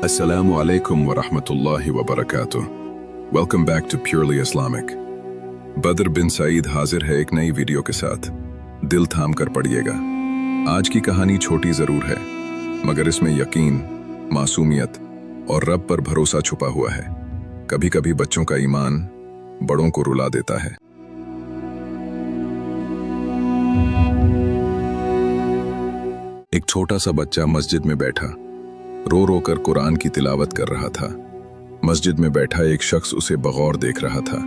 Assalamu alaikum wa rahmatullahi wa barakatuh. Welcome back to Purely Islamic. बदर बिन सईद हाजिर है एक नई वीडियो के साथ। दिल थाम कर पढ़िएगा। आज की कहानी छोटी जरूर है, मगर इसमें यकीन, मासूमियत और रब पर भरोसा छुपा हुआ है। कभी कभी बच्चों का ईमान बड़ों को रुला देता है। एक छोटा सा बच्चा मस्जिद में बैठा रो रो कर कुरान की तिलावत कर रहा था। मस्जिद में बैठा एक शख्स उसे बगौर देख रहा था।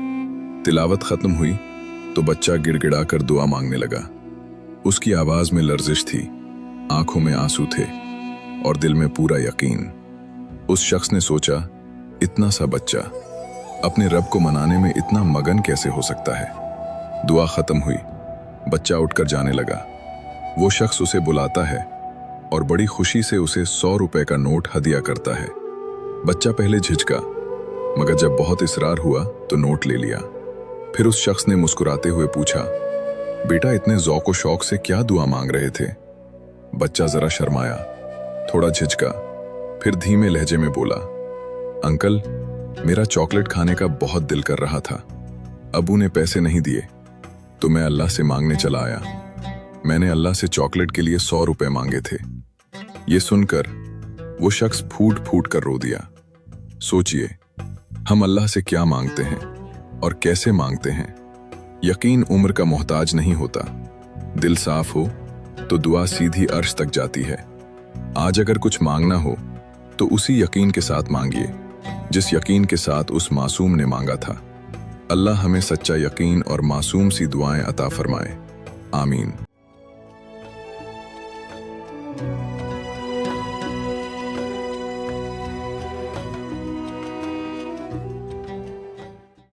तिलावत खत्म हुई तो बच्चा गिड़गिड़ाकर दुआ मांगने लगा। उसकी आवाज में लर्जिश थी, आंखों में आंसू थे और दिल में पूरा यकीन। उस शख्स ने सोचा, इतना सा बच्चा अपने रब को मनाने में इतना मगन कैसे हो सकता है। दुआ खत्म हुई, बच्चा उठकर जाने लगा। वो शख्स उसे बुलाता है और बड़ी खुशी से उसे 100 रुपए का नोट हदिया करता है। बच्चा पहले झिझका, मगर जब बहुत इसरार हुआ तो नोट ले लिया। फिर उस शख्स ने मुस्कुराते हुए पूछा, बेटा इतने ज़ौक़ व शौक़ से क्या दुआ मांग रहे थे। बच्चा जरा शर्माया, थोड़ा झिझका, फिर धीमे लहजे में बोला, अंकल मेरा चॉकलेट खाने का बहुत दिल कर रहा था। अबू ने पैसे नहीं दिए तो मैं अल्लाह से मांगने चला आया। मैंने अल्लाह से चॉकलेट के लिए 100 रुपए मांगे थे। ये सुनकर वो शख्स फूट फूट कर रो दिया। सोचिए, हम अल्लाह से क्या मांगते हैं और कैसे मांगते हैं। यकीन उम्र का मोहताज नहीं होता। दिल साफ हो तो दुआ सीधी अर्श तक जाती है। आज अगर कुछ मांगना हो तो उसी यकीन के साथ मांगिए जिस यकीन के साथ उस मासूम ने मांगा था। अल्लाह हमें सच्चा यकीन और मासूम सी दुआएं अता फरमाए। आमीन।